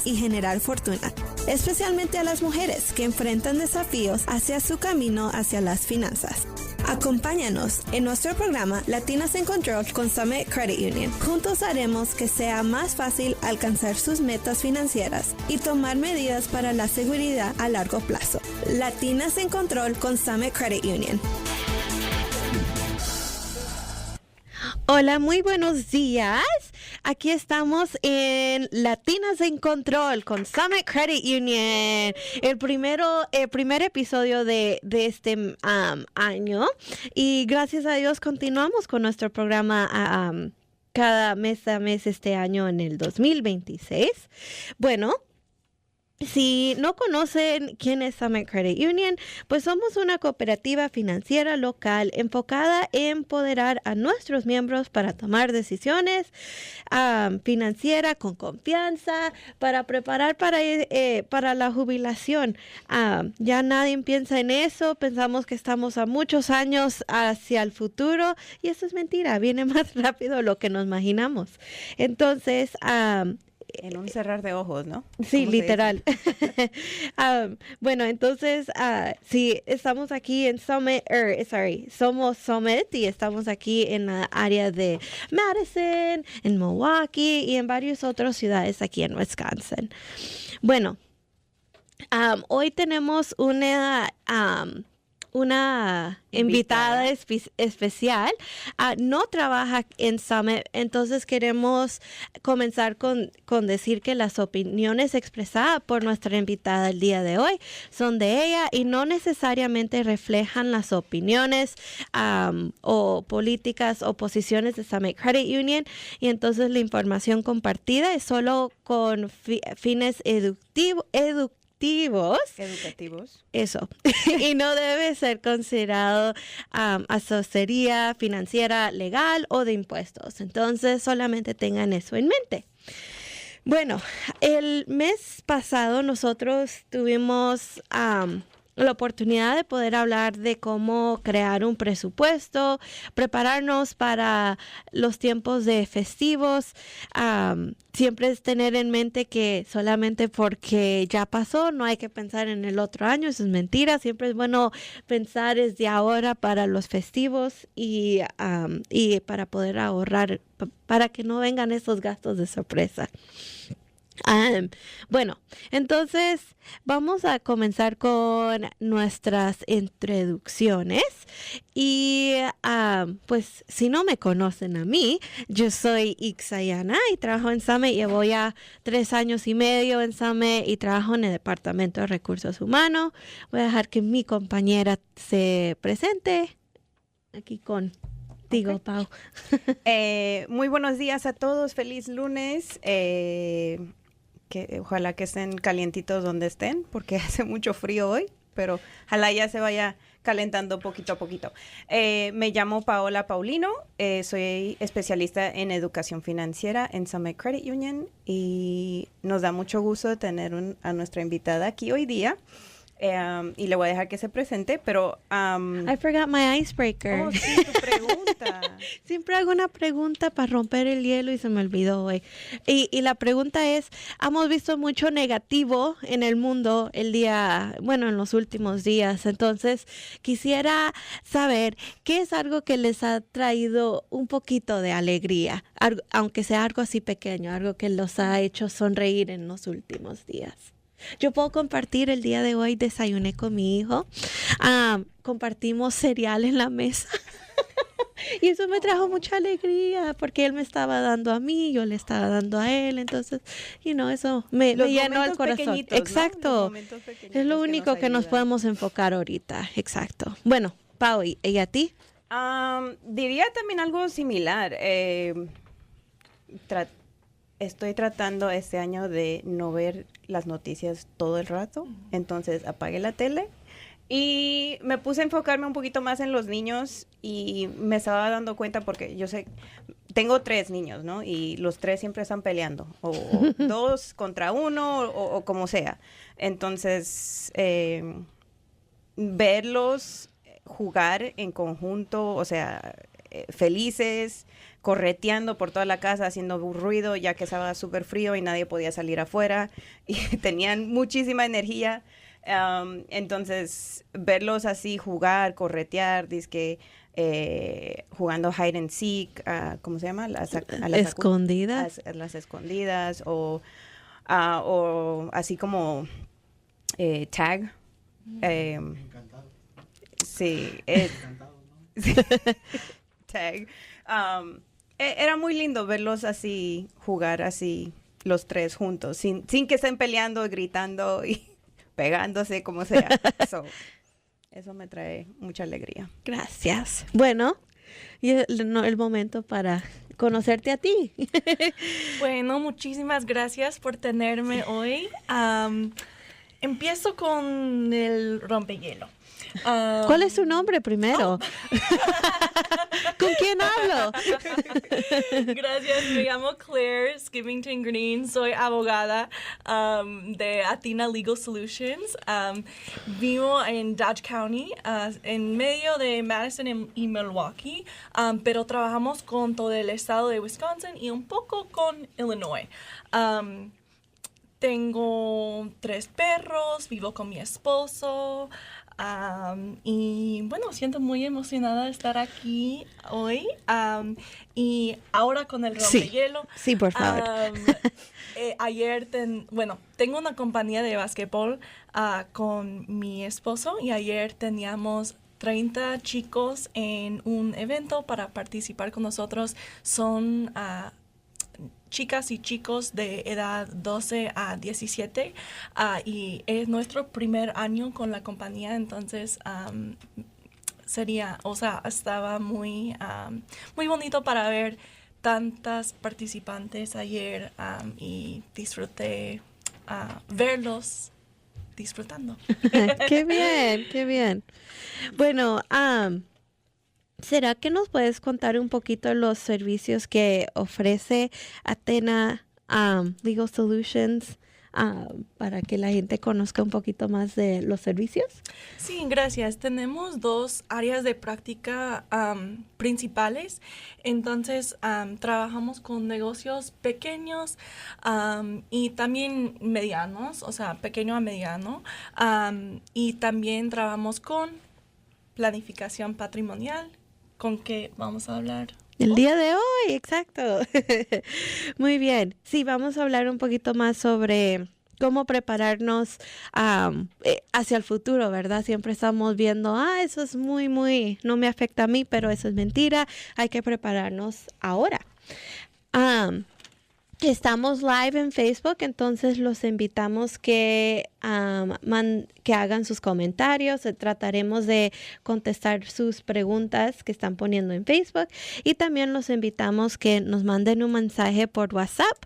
y generar fortuna, especialmente a las mujeres que enfrentan desafíos hacia su camino hacia las finanzas. Acompáñanos en nuestro programa Latinas en Control con Summit Credit Union. Juntos haremos que sea más fácil alcanzar sus metas financieras y tomar medidas para la seguridad a largo plazo. Latinas en Control con Summit Credit Union. Hola, muy buenos días. Aquí estamos en Latinas en Control con Summit Credit Union. El primer episodio de este año. Y gracias a Dios continuamos con nuestro programa cada mes a mes este año en el 2026. Bueno, si no conocen quién es Summit Credit Union, pues somos una cooperativa financiera local enfocada en empoderar a nuestros miembros para tomar decisiones financieras con confianza, para preparar para la jubilación. Ya nadie piensa en eso, pensamos que estamos a muchos años hacia el futuro y eso es mentira, viene más rápido de lo que nos imaginamos. Entonces, en un cerrar de ojos, ¿no? Sí, literal. Bueno, entonces, sí, estamos aquí en somos Summit y estamos aquí en la área de Madison, en Milwaukee y en varias otras ciudades aquí en Wisconsin. Bueno, hoy tenemos una invitada especial. No trabaja en Summit, entonces queremos comenzar con decir que las opiniones expresadas por nuestra invitada el día de hoy son de ella y no necesariamente reflejan las opiniones o políticas o posiciones de Summit Credit Union, y entonces la información compartida es solo con fines educativos. Eso. Y no debe ser considerado asesoría financiera legal o de impuestos. Entonces, solamente tengan eso en mente. Bueno, el mes pasado nosotros tuvimos la oportunidad de poder hablar de cómo crear un presupuesto, prepararnos para los tiempos de festivos. Siempre es tener en mente que solamente porque ya pasó, no hay que pensar en el otro año, eso es mentira. Siempre es bueno pensar desde ahora para los festivos y para poder ahorrar, para que no vengan esos gastos de sorpresa. Bueno, entonces vamos a comenzar con nuestras introducciones y pues si no me conocen a mí, yo soy Ixayana y trabajo en Summit. Llevo ya 3 años y medio en Summit y trabajo en el Departamento de Recursos Humanos. Voy a dejar que mi compañera se presente aquí contigo, okay. Pau. Muy buenos días a todos, feliz lunes. Que ojalá que estén calientitos donde estén, porque hace mucho frío hoy, pero ojalá ya se vaya calentando poquito a poquito. Me llamo Paola Paulino, soy especialista en educación financiera en Summit Credit Union y nos da mucho gusto tener a nuestra invitada aquí hoy día. Y le voy a dejar que se presente, pero... I forgot my icebreaker. Oh, sí, tu pregunta. Siempre hago una pregunta para romper el hielo y se me olvidó hoy. Y la pregunta es, hemos visto mucho negativo en el mundo en los últimos días. Entonces, quisiera saber qué es algo que les ha traído un poquito de alegría, aunque sea algo así pequeño, algo que los ha hecho sonreír en los últimos días. Yo puedo compartir el día de hoy, desayuné con mi hijo, compartimos cereal en la mesa y eso me trajo mucha alegría porque él me estaba dando a mí, yo le estaba dando a él, entonces, eso me llenó el corazón. Exacto, ¿no? Es lo único que nos podemos enfocar ahorita, exacto. Bueno, Pau, ¿y a ti? Diría también algo similar. Estoy tratando este año de no ver las noticias todo el rato, entonces apagué la tele y me puse a enfocarme un poquito más en los niños y me estaba dando cuenta porque yo sé, tengo 3 niños, ¿no? Y los 3 siempre están peleando, o 2 contra 1 o como sea. Entonces, verlos jugar en conjunto, o sea, felices, correteando por toda la casa, haciendo ruido, ya que estaba súper frío y nadie podía salir afuera. Y tenían muchísima energía. Entonces, verlos así jugar, corretear, dizque jugando hide and seek, ¿cómo se llama? Escondidas. Las escondidas, o así como tag. Encantado. Sí. Encantado, ¿no? Sí. Tag. Era muy lindo verlos así, jugar así, los tres juntos, sin que estén peleando, gritando y pegándose, como sea. Eso me trae mucha alegría. Gracias. Bueno, y el momento para conocerte a ti. Bueno, muchísimas gracias por tenerme hoy. Empiezo con el rompehielo. ¿Cuál es su nombre primero? ¿Con quién hablo? Gracias, me llamo Claire Skivington Green, soy abogada de Athena Legal Solutions. Vivo en Dodge County, en medio de Madison y Milwaukee, pero trabajamos con todo el estado de Wisconsin y un poco con Illinois. Tengo 3 perros, vivo con mi esposo. Y bueno, siento muy emocionada de estar aquí hoy. Y ahora con el rompehielo. Sí, por favor. Ayer, tengo una compañía de básquetbol con mi esposo y ayer teníamos 30 chicos en un evento para participar con nosotros. Son chicas y chicos de edad 12 a 17 y es nuestro primer año con la compañía, entonces estaba muy bonito para ver tantas participantes ayer y disfruté verlos disfrutando. Qué bien, qué bien. Bueno, ¿será que nos puedes contar un poquito los servicios que ofrece Athena Legal Solutions para que la gente conozca un poquito más de los servicios? Sí, gracias. Tenemos 2 áreas de práctica principales. Entonces, trabajamos con negocios pequeños y también medianos, o sea, pequeño a mediano. Y también trabajamos con planificación patrimonial, con qué vamos a hablar el día de hoy, exacto. Muy bien. Sí, vamos a hablar un poquito más sobre cómo prepararnos hacia el futuro, ¿verdad? Siempre estamos viendo, eso es muy, no me afecta a mí, pero eso es mentira. Hay que prepararnos ahora. Estamos live en Facebook, entonces los invitamos que hagan sus comentarios. Trataremos de contestar sus preguntas que están poniendo en Facebook y también los invitamos que nos manden un mensaje por WhatsApp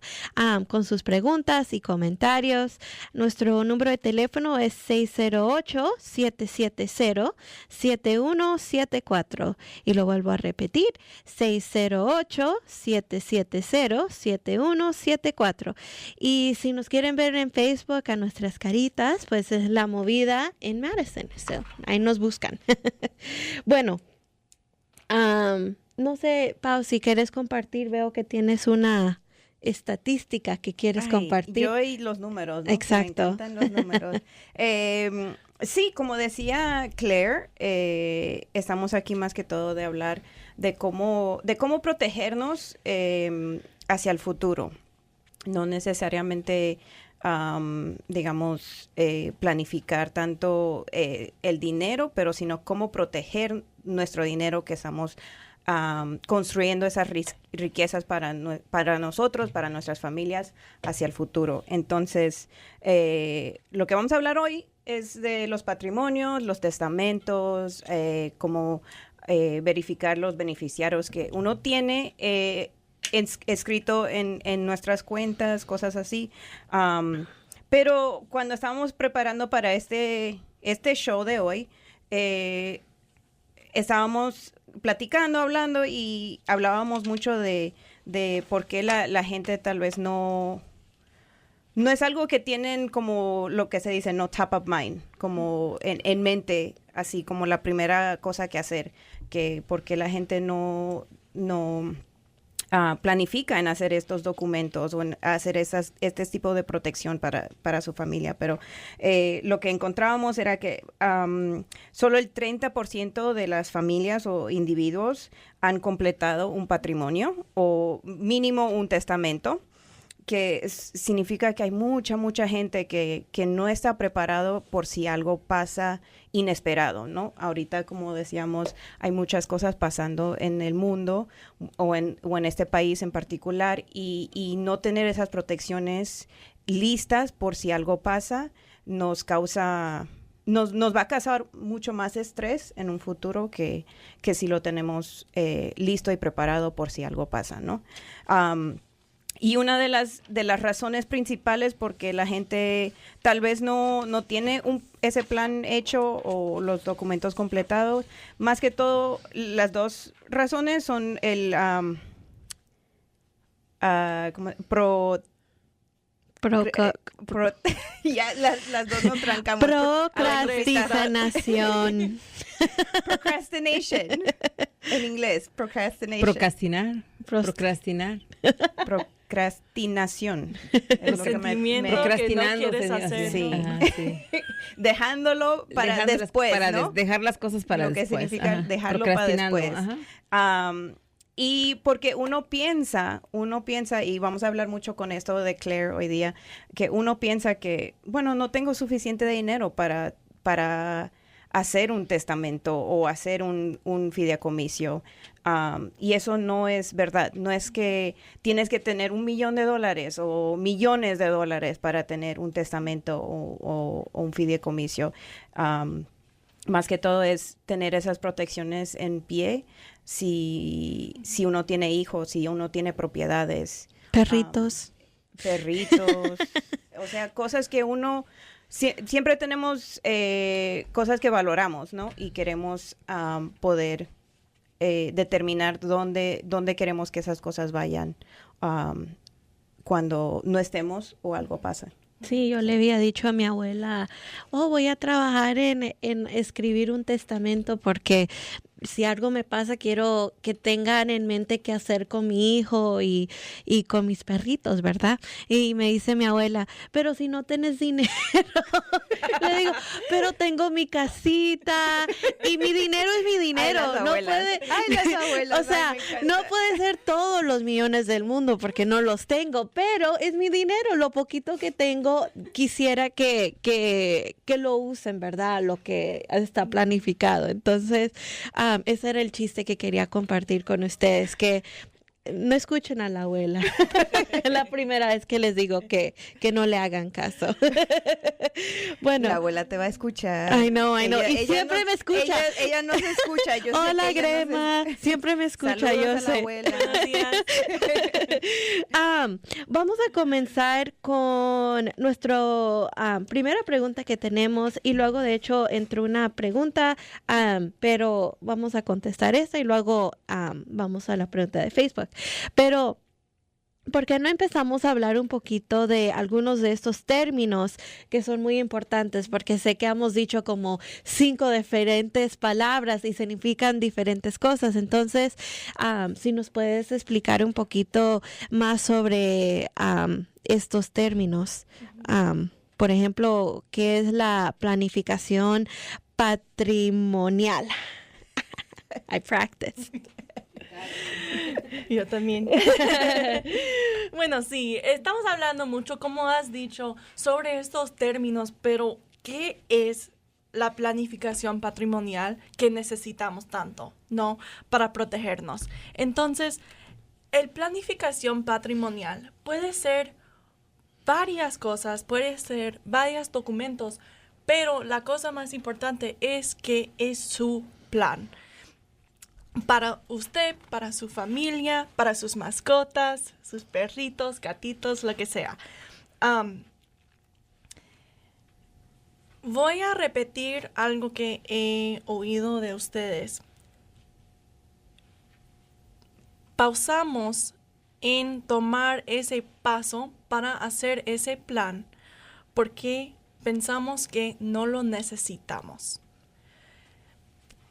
con sus preguntas y comentarios. Nuestro número de teléfono es 608-770-7174 y lo vuelvo a repetir, 608-770-7174. Y si nos quieren ver en Facebook a nuestras caritas, pues es La Movida en Madison. So, ahí nos buscan. Bueno, no sé, Pau, si quieres compartir, veo que tienes una estadística que quieres compartir. Yo y los números, ¿no? Exacto. Me encantan los números. Sí, como decía Claire, estamos aquí más que todo de hablar de cómo protegernos hacia el futuro. No necesariamente, planificar tanto el dinero, pero sino cómo proteger nuestro dinero que estamos construyendo esas riquezas para nosotros, para nuestras familias, hacia el futuro. Entonces, lo que vamos a hablar hoy es de los patrimonios, los testamentos, cómo verificar los beneficiarios que uno tiene escrito en nuestras cuentas, cosas así. Pero cuando estábamos preparando para este show de hoy, estábamos platicando, hablando y hablábamos mucho de por qué la gente tal vez no es algo que tienen como lo que se dice, no top of mind, como en mente, así como la primera cosa que hacer. porque la gente no planifica en hacer estos documentos o en hacer este tipo de protección para su familia. Pero lo que encontrábamos era que solo el 30% de las familias o individuos han completado un patrimonio o mínimo un testamento, que significa que hay mucha gente que no está preparado por si algo pasa inesperado, ¿no? Ahorita, como decíamos, hay muchas cosas pasando en el mundo o en este país en particular, y no tener esas protecciones listas por si algo pasa nos va a causar mucho más estrés en un futuro que si lo tenemos listo y preparado por si algo pasa, ¿no? Y una de las razones principales porque la gente tal vez no tiene ese plan hecho o los documentos completados, más que todo, las dos razones son el ya las dos nos trancamos. Procrastinación. Procrastination. En inglés, procrastination. Procrastinar. Procrastinación. El sentimiento que no quieres hacer. Sí. ¿no? Ajá, sí. Dejándolo para después, ¿no? Dejar las cosas para Lo después. que significa Ajá. dejarlo para Procrastinando, después. ajá. Y porque uno piensa, y vamos a hablar mucho con esto de Claire hoy día, que uno piensa que, bueno, no tengo suficiente de dinero para hacer un testamento o hacer un fideicomiso. Y eso no es verdad. No es que tienes que tener $1 millón o millones de dólares para tener un testamento o un fideicomiso. Más que todo es tener esas protecciones en pie si uno tiene hijos, si uno tiene propiedades. Perritos. O sea, cosas que uno... siempre tenemos cosas que valoramos, ¿no? Y queremos poder determinar dónde queremos que esas cosas vayan cuando no estemos o algo pasa. Sí, yo le había dicho a mi abuela, voy a trabajar en escribir un testamento porque si algo me pasa, quiero que tengan en mente qué hacer con mi hijo y con mis perritos, ¿verdad? Y me dice mi abuela, pero si no tienes dinero. Le digo, pero tengo mi casita y mi dinero es mi dinero. Ay, no abuelas. puede, Ay, las abuelas. o sea, Ay, me encanta. no puede ser todos los millones del mundo porque no los tengo, pero es mi dinero. Lo poquito que tengo, quisiera que lo usen, ¿verdad? Lo que está planificado. Entonces, ese era el chiste que quería compartir con ustedes, que no escuchen a la abuela. Es la primera vez que les digo que no le hagan caso. Bueno. La abuela te va a escuchar. I know. Y Ella siempre me escucha. Ella no se escucha. Yo sé Hola, que ella Grema. Siempre me escucha, Saludos yo a la sé. abuela. Buenos días. Vamos a comenzar con nuestra primera pregunta que tenemos y luego de hecho entró una pregunta, pero vamos a contestar esta y luego vamos a la pregunta de Facebook. Pero ¿por qué no empezamos a hablar un poquito de algunos de estos términos que son muy importantes? Porque sé que hemos dicho como 5 diferentes palabras y significan diferentes cosas. Entonces, si nos puedes explicar un poquito más sobre estos términos. Por ejemplo, ¿qué es la planificación patrimonial? I practice. Yo también. Bueno, sí, estamos hablando mucho, como has dicho, sobre estos términos, pero ¿qué es la planificación patrimonial que necesitamos tanto, ¿no? Para protegernos. Entonces, el planificación patrimonial puede ser varias cosas, puede ser varios documentos, pero la cosa más importante es que es su plan. Para usted, para su familia, para sus mascotas, sus perritos, gatitos, lo que sea. Voy a repetir algo que he oído de ustedes. Pausamos en tomar ese paso para hacer ese plan porque pensamos que no lo necesitamos.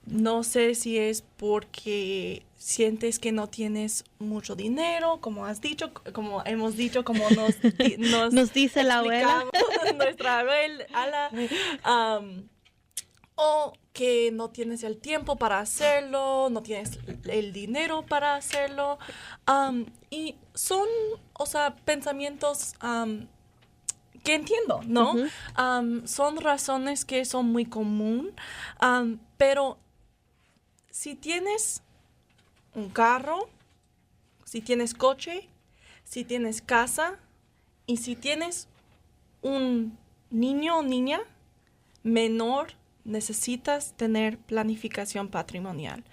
no sé si es porque sientes que no tienes mucho dinero, como has dicho, como hemos dicho, como Nos dice la abuela. explicamos nuestra abuela, o que no tienes el tiempo para hacerlo, no tienes el dinero para hacerlo. Y son, o sea, pensamientos que entiendo, ¿no? Son razones que son muy común, pero si tienes un carro, si tienes coche, si tienes casa y si tienes un niño o niña menor, necesitas tener planificación patrimonial.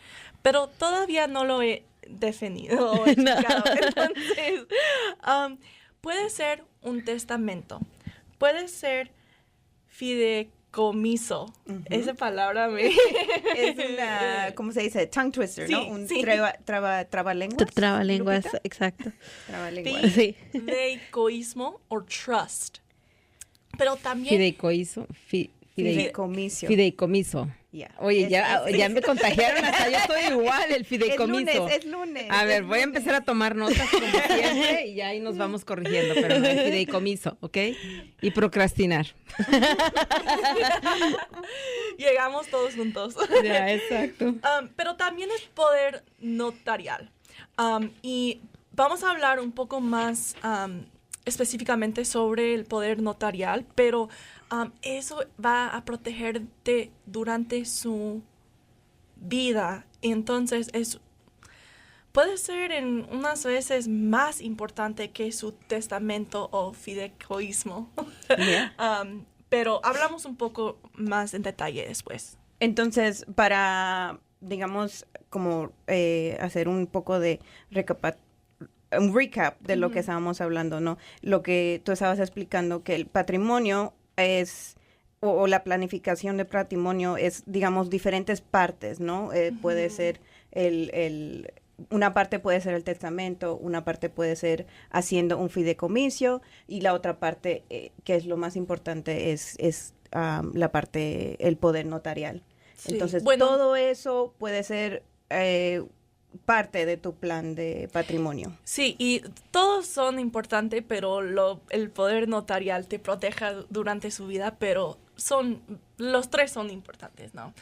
Pero todavía no lo he definido o explicado. Entonces, puede ser un testamento, puede ser fideicomiso. Esa palabra me... Es una, ¿cómo se dice? Tongue twister, Sí, ¿no? Un sí. trabalenguas. Trabalenguas, Lupita? exacto. Trabalenguas. Sí. Fideicomismo o trust. Pero también... Fideicomiso. Fideicomiso. Fideicomiso. Ya. Oye, Es- ya me contagiaron, hasta yo estoy igual, el fideicomiso. Es lunes. A ver, es voy a lunes. empezar a tomar notas como siempre y ya ahí nos vamos corrigiendo, pero no, el fideicomiso, ¿ok? Y procrastinar. Llegamos todos juntos. Ya, exacto. Pero también es poder notarial. Y vamos a hablar un poco más específicamente sobre el poder notarial, pero eso va a protegerte durante su vida. Entonces, puede ser en unas veces más importante que su testamento o fideicomismo. Yeah. Pero hablamos un poco más en detalle después. Entonces, para, digamos, como hacer un poco de un recap de lo que estábamos hablando, ¿no? Lo que tú estabas explicando, que el patrimonio es, o la planificación de patrimonio es, digamos, diferentes partes, ¿no? Puede ser una parte puede ser el testamento, una parte puede ser haciendo un fideicomiso y la otra parte, que es lo más importante, es la parte, el poder notarial. Sí. Entonces, Bueno, todo eso puede ser parte de tu plan de patrimonio. sí, y todos son importantes, pero el poder notarial te proteja durante su vida, pero los tres son importantes, ¿no?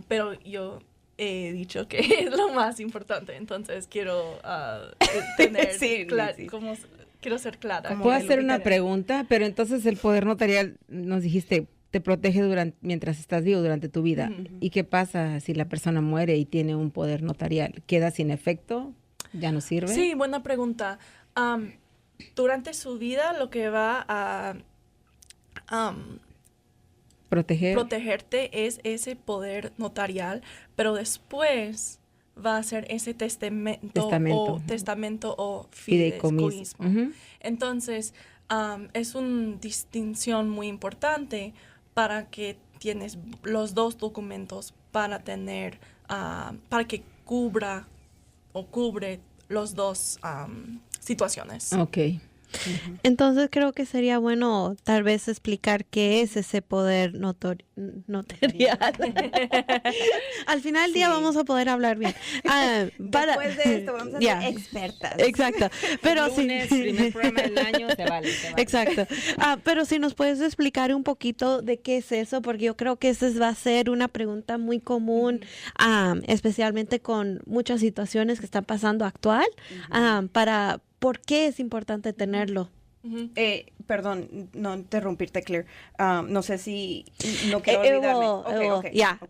Pero yo he dicho que es lo más importante, entonces quiero tener Sí, sí. quiero ser clara. Como Puedo que hacer una Lupita. pregunta, pero entonces el poder notarial, nos dijiste, te protege mientras estás vivo, durante tu vida. ¿Y qué pasa si la persona muere y tiene un poder notarial? ¿Queda sin efecto? ¿Ya no sirve? Sí, buena pregunta. Durante su vida lo que va a protegerte es ese poder notarial, pero después va a ser ese testamento o fideicomismo. Ujú. Entonces, es una distinción muy importante para que tienes los dos documentos para tener, para que cubre los dos situaciones. Ok. Entonces creo que sería bueno tal vez explicar qué es ese poder notarial. Al final del día vamos a poder hablar bien. Después de esto vamos a Ya. ser expertas. Exacto. Pero sí. Lunes, primer programa del año, se vale. Exacto. Pero si nos puedes explicar un poquito de qué es eso, porque yo creo que esa va a ser una pregunta muy común, especialmente con muchas situaciones que están pasando actual, para por qué es importante tenerlo. Ujú. Perdón, no interrumpirte, Claire. No sé si no quiero olvidarme. Ok. Yeah,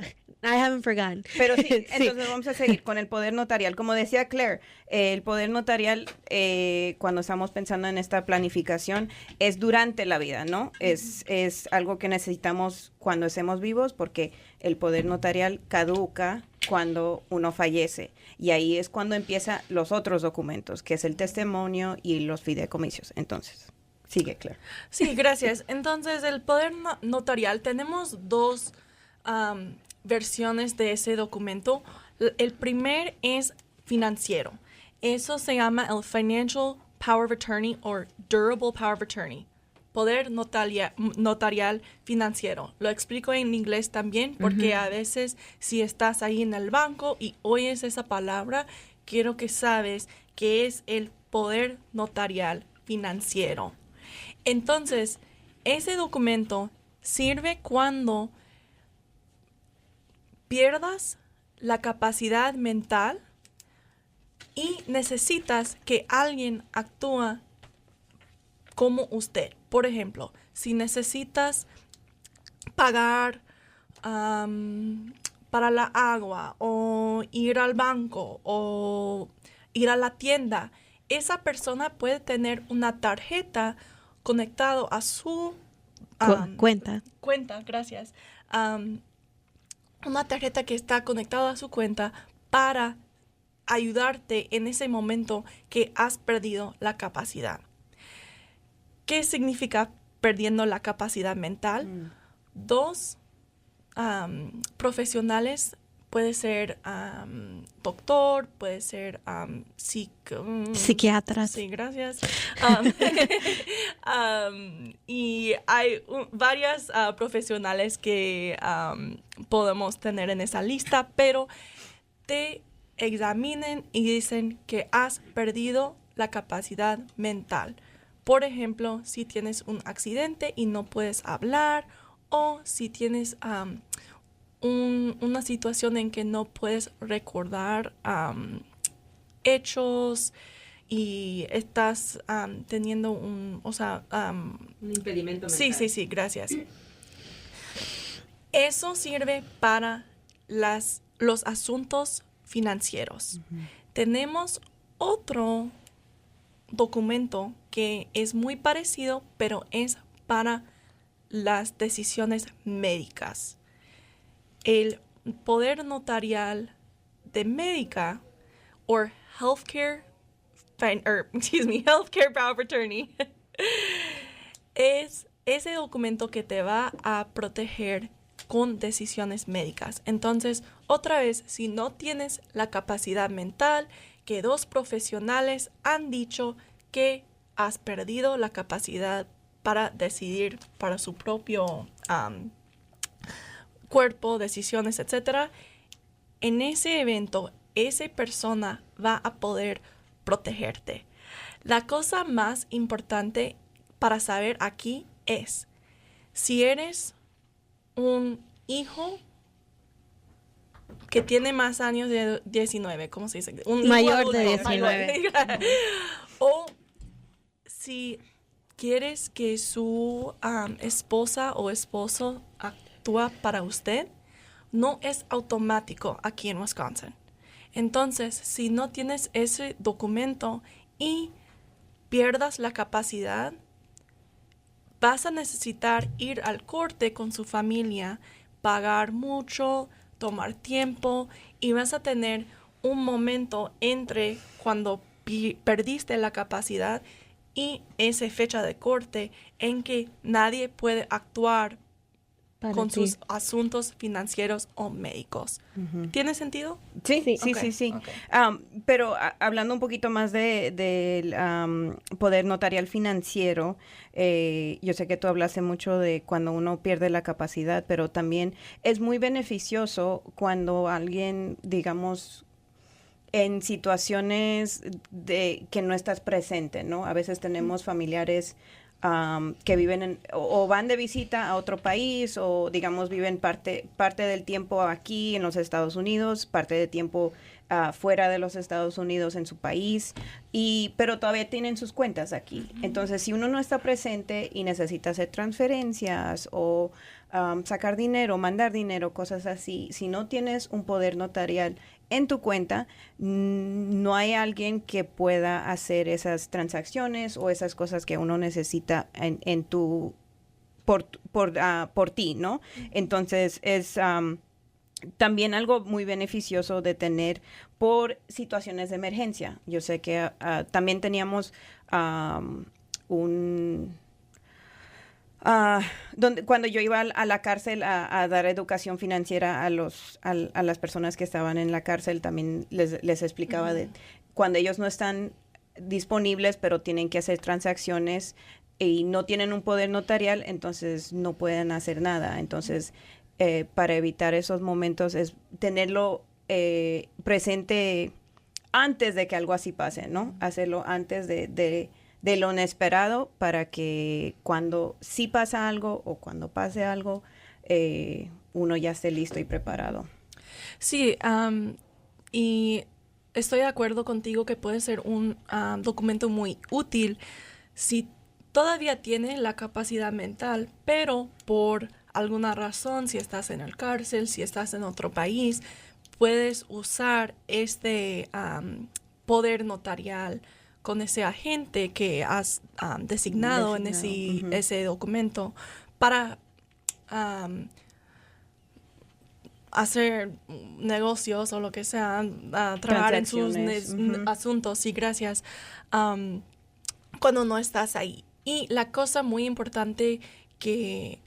I haven't forgotten. Pero sí, Sí. entonces vamos a seguir con el poder notarial. Como decía Claire, el poder notarial, cuando estamos pensando en esta planificación, es durante la vida, ¿no? Es algo que necesitamos cuando estemos vivos, porque el poder notarial caduca cuando uno fallece. Y ahí es cuando empiezan los otros documentos, que es el testimonio y los fideicomisos. Entonces, sigue, Claire. Sí, gracias. Entonces, el poder notarial, tenemos dos versiones de ese documento. El primer es financiero. Eso se llama el Financial Power of Attorney o Durable Power of Attorney. poder notarial financiero. Lo explico en inglés también porque a veces si estás ahí en el banco y oyes esa palabra, quiero que sabes que es el poder notarial financiero. Entonces, ese documento sirve cuando pierdas la capacidad mental y necesitas que alguien actúe como usted. Por ejemplo, si necesitas pagar para la agua o ir al banco o ir a la tienda, esa persona puede tener una tarjeta conectado a su Cuenta. gracias. Una tarjeta que está conectada a su cuenta para ayudarte en ese momento que has perdido la capacidad. ¿Qué significa perdiendo la capacidad mental? Dos profesionales, puede ser doctor, puede ser Psiquiatras. Sí, gracias. Y hay varias profesionales que podemos tener en esa lista, pero te examinen y dicen que has perdido la capacidad mental. Por ejemplo, si tienes un accidente y no puedes hablar, o si tienes una situación en que no puedes recordar hechos y estás teniendo un impedimento mental. Sí, gracias. Eso sirve para los asuntos financieros. Tenemos otro documento que es muy parecido, pero es para las decisiones médicas. El poder notarial de médica o healthcare power of attorney es ese documento que te va a proteger con decisiones médicas. Entonces, otra vez, si no tienes la capacidad mental, que dos profesionales han dicho que has perdido la capacidad para decidir para su propio cuerpo, decisiones, etc. En ese evento, esa persona va a poder protegerte. La cosa más importante para saber aquí es, si eres un hijo que tiene más años de 19, ¿cómo se dice? Un hijo Mayor adulto, de 19. O si quieres que su esposa o esposo actúa para usted, no es automático aquí en Wisconsin. Entonces, si no tienes ese documento y pierdas la capacidad, vas a necesitar ir al corte con su familia, pagar mucho, tomar tiempo, y vas a tener un momento entre cuando perdiste la capacidad y esa fecha de corte en que nadie puede actuar con sus asuntos financieros o médicos. ¿Tiene sentido? Sí. Okay. Pero hablando un poquito más del poder notarial financiero, yo sé que tú hablaste mucho de cuando uno pierde la capacidad, pero también es muy beneficioso cuando alguien, digamos, en situaciones de que no estás presente, ¿no? A veces tenemos familiares que viven o van de visita a otro país, o digamos viven parte del tiempo aquí en los Estados Unidos, parte del tiempo fuera de los Estados Unidos en su país, pero todavía tienen sus cuentas aquí. Entonces, si uno no está presente y necesita hacer transferencias o sacar dinero, mandar dinero, cosas así, si no tienes un poder notarial en tu cuenta, no hay alguien que pueda hacer esas transacciones o esas cosas que uno necesita por ti, ¿no? Entonces, es también algo muy beneficioso de tener por situaciones de emergencia. Yo sé que también teníamos cuando yo iba a la cárcel a dar educación financiera a las personas que estaban en la cárcel, también les explicaba de cuando ellos no están disponibles, pero tienen que hacer transacciones, y no tienen un poder notarial, entonces no pueden hacer nada. Entonces, para evitar esos momentos es tenerlo presente antes de que algo así pase, ¿no? Hacerlo antes de lo inesperado para que cuando sí pasa algo o cuando pase algo, uno ya esté listo y preparado. Sí, y estoy de acuerdo contigo que puede ser un documento muy útil si todavía tienes la capacidad mental, pero por alguna razón, si estás en el cárcel, si estás en otro país, puedes usar este poder notarial con ese agente que has designado en ese documento para hacer negocios o lo que sea, trabajar en sus asuntos. Sí, gracias. Cuando no estás ahí. Y la cosa muy importante que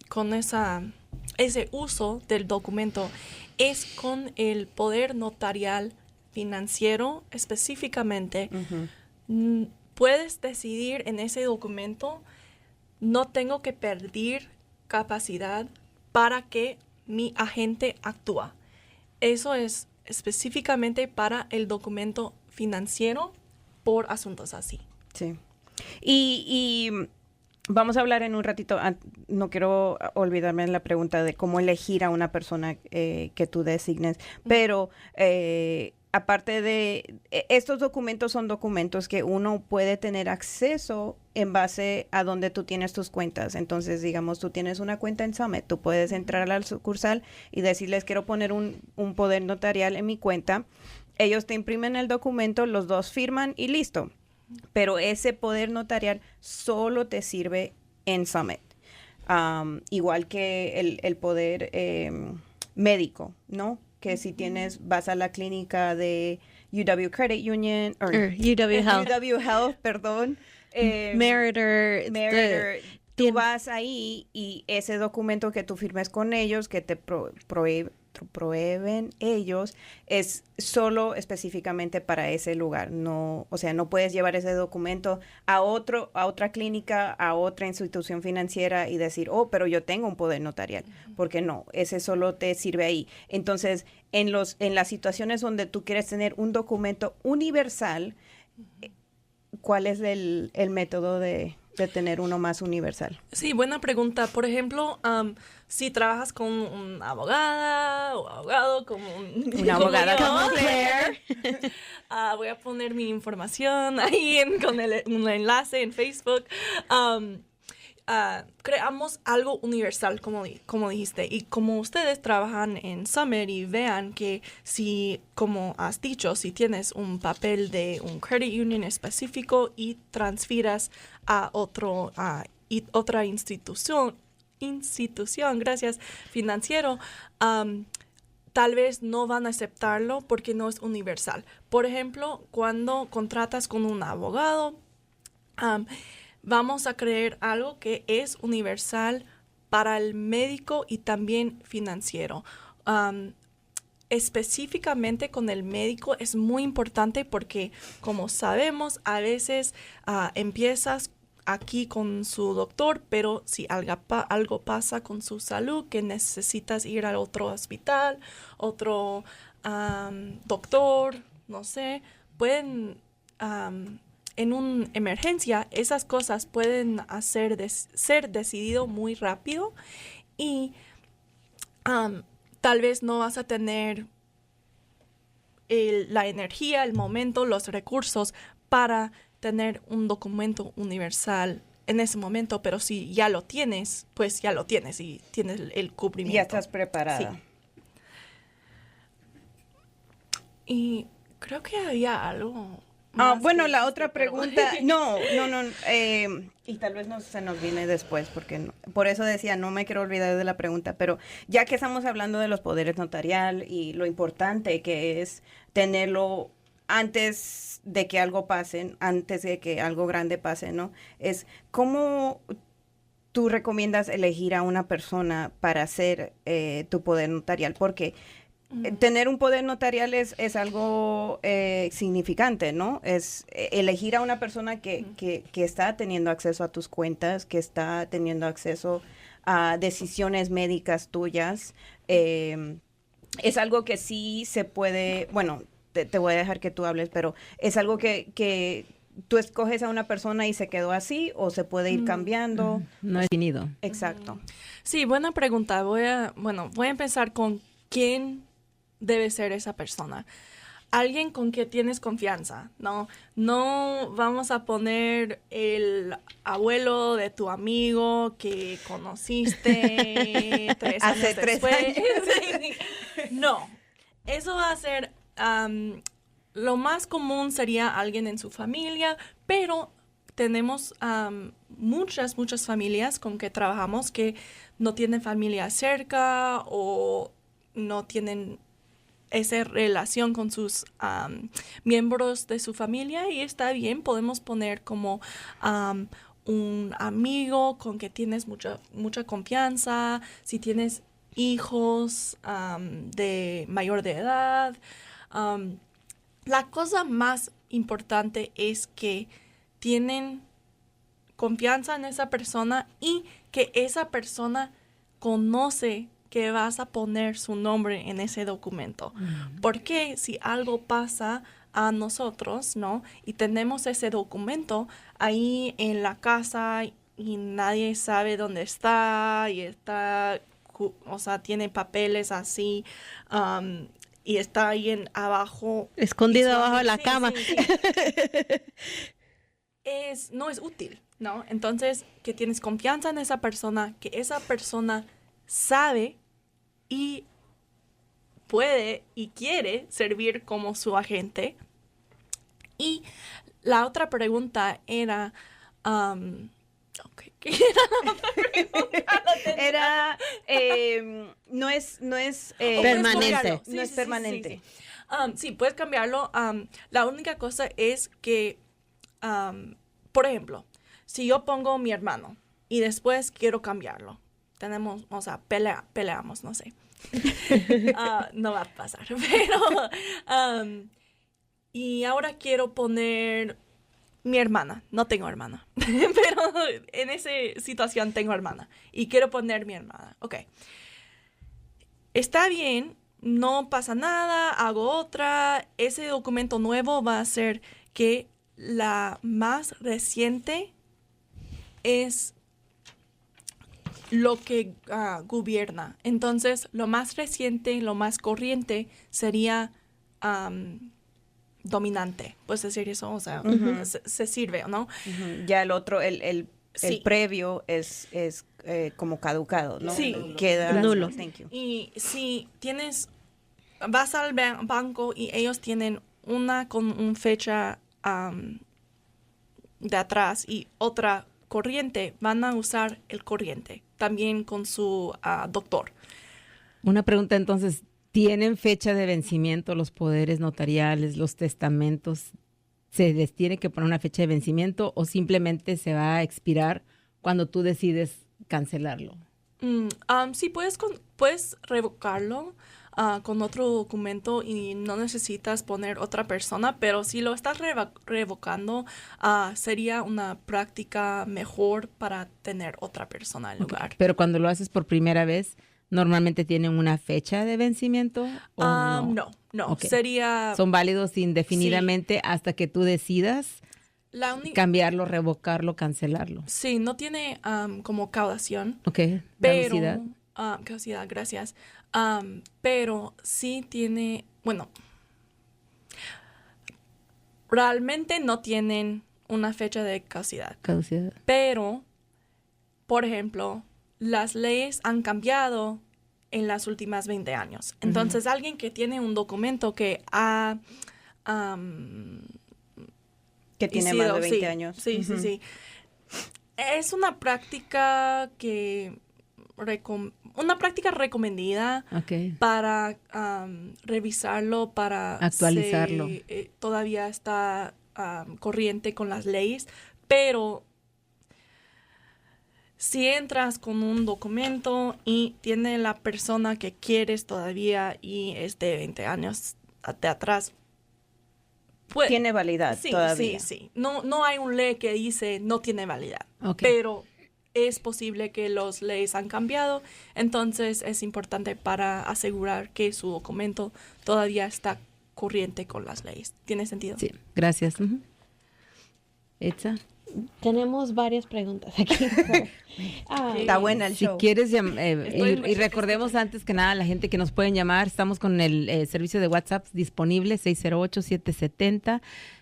con ese uso del documento es con el poder notarial financiero específicamente. Puedes decidir en ese documento, no tengo que perder capacidad para que mi agente actúa. Eso es específicamente para el documento financiero por asuntos así. Sí. Y vamos a hablar en un ratito, no quiero olvidarme de la pregunta de cómo elegir a una persona que tú designes, pero aparte de estos documentos, son documentos que uno puede tener acceso en base a donde tú tienes tus cuentas. Entonces, digamos, tú tienes una cuenta en Summit, tú puedes entrar a la sucursal y decirles, quiero poner un poder notarial en mi cuenta. Ellos te imprimen el documento, los dos firman y listo. Pero ese poder notarial solo te sirve en Summit. Igual que el poder médico, ¿no? Que si vas a la clínica de UW Credit Union, UW Health, perdón. Meritor. Tú vas ahí y ese documento que tú firmes con ellos, que te proveen ellos, es solo específicamente para ese lugar. No, o sea, no puedes llevar ese documento a otra clínica, a otra institución financiera y decir, pero yo tengo un poder notarial, porque no, ese solo te sirve ahí. Entonces, en las situaciones donde tú quieres tener un documento universal, ¿cuál es el método de tener uno más universal? Sí, buena pregunta. Por ejemplo, si trabajas con una abogada o abogado como una abogada como Claire, voy a poner mi información ahí con un enlace en Facebook. Creamos algo universal, como dijiste, y como ustedes trabajan en Summit y vean que si, como has dicho, si tienes un papel de un credit union específico y transfieras a otra institución, gracias, financiero, tal vez no van a aceptarlo porque no es universal. Por ejemplo, cuando contratas con un abogado, vamos a crear algo que es universal para el médico y también financiero. Específicamente con el médico es muy importante porque, como sabemos, a veces empiezas aquí con su doctor, pero si algo pasa con su salud, que necesitas ir a otro hospital, otro doctor, no sé, pueden... en una emergencia, esas cosas pueden ser decidido muy rápido y tal vez no vas a tener la energía, el momento, los recursos para tener un documento universal en ese momento, pero si ya lo tienes, pues ya lo tienes y tienes el cubrimiento. Ya estás preparada. Sí. Y creo que había algo... Bueno, la otra pregunta, no, y tal vez se nos viene después, porque por eso decía, no me quiero olvidar de la pregunta, pero ya que estamos hablando de los poderes notarial y lo importante que es tenerlo antes de que algo pase, antes de que algo grande pase, ¿no? Es cómo tú recomiendas elegir a una persona para hacer tu poder notarial, porque tener un poder notarial es algo significante, ¿no? Es elegir a una persona que está teniendo acceso a tus cuentas, que está teniendo acceso a decisiones médicas tuyas. Es algo que sí se puede, bueno, te voy a dejar que tú hables, pero es algo que tú escoges a una persona y se quedó así o se puede ir cambiando. No es definido. Exacto. Sí, buena pregunta. Voy a empezar con quién debe ser esa persona. Alguien con quien tienes confianza, ¿no? No vamos a poner el abuelo de tu amigo que conociste 3 años Hace 3 después. años. Sí. No, eso va a ser... lo más común sería alguien en su familia, pero tenemos muchas familias con que trabajamos que no tienen familia cerca o no tienen esa relación con sus miembros de su familia y está bien, podemos poner como un amigo con que tienes mucha confianza, si tienes hijos de mayor de edad. La cosa más importante es que tienen confianza en esa persona y que esa persona conoce que vas a poner su nombre en ese documento. Porque si algo pasa a nosotros, ¿no? Y tenemos ese documento ahí en la casa y nadie sabe dónde está y está, o sea, tiene papeles así, y está ahí abajo. Escondido abajo de la Sí, cama. sí, sí. No es útil, ¿no? Entonces, que tienes confianza en esa persona, que esa persona sabe y puede y quiere servir como su agente. Y la otra pregunta era... ¿qué era la otra pregunta? Era, no es Permanente. No es permanente. Sí, puedes cambiarlo. La única cosa es que, por ejemplo, si yo pongo mi hermano y después quiero cambiarlo, tenemos, o sea, peleamos, no sé. No va a pasar, pero... y ahora quiero poner mi hermana. No tengo hermana, pero en esa situación tengo hermana. Y quiero poner mi hermana. Ok. Está bien, no pasa nada, hago otra. Ese documento nuevo va a ser que la más reciente es lo que gobierna. Entonces, lo más reciente, lo más corriente sería dominante. Puedes decir eso, o sea, se sirve, ¿no? Ya el otro, el Sí. previo es como caducado, ¿no? Sí. Queda Nulo. Thank you. Y si vas al banco y ellos tienen una con una fecha de atrás y otra corriente, van a usar el corriente, también con su doctor. Una pregunta entonces, ¿tienen fecha de vencimiento los poderes notariales, los testamentos? ¿Se les tiene que poner una fecha de vencimiento o simplemente se va a expirar cuando tú decides cancelarlo? Sí, puedes revocarlo con otro documento y no necesitas poner otra persona, pero si lo estás revocando, sería una práctica mejor para tener otra persona en lugar. Pero cuando lo haces por primera vez, ¿normalmente tienen una fecha de vencimiento? ¿O no? No. Ok. Sería... Son válidos indefinidamente hasta que tú decidas La única... cambiarlo, revocarlo, cancelarlo. Sí, no tiene como caudación, Ok, pero... caducidad. Caducidad, gracias. Pero sí tiene... Bueno, realmente no tienen una fecha de caducidad. Caducidad. Pero, por ejemplo, las leyes han cambiado en las últimas 20 años. Entonces, alguien que tiene un documento que ha... Que tiene más de 20 años. Sí. Es una práctica que... una práctica recomendada Ok. para revisarlo, para... Actualizarlo. Todavía está corriente con las leyes, pero... si entras con un documento y tiene la persona que quieres todavía y es de 20 años de atrás, pues, Tiene validad sí, todavía. Sí. No hay un ley que dice no tiene validad, Ok. pero es posible que las leyes han cambiado, entonces es importante para asegurar que su documento todavía está corriente con las leyes. ¿Tiene sentido? Sí, gracias. Ujú. Itza, Tenemos varias preguntas aquí. Está buena el si show. quieres, Estoy muy y recordemos antes que nada a la gente que nos pueden llamar, estamos con el servicio de WhatsApp disponible,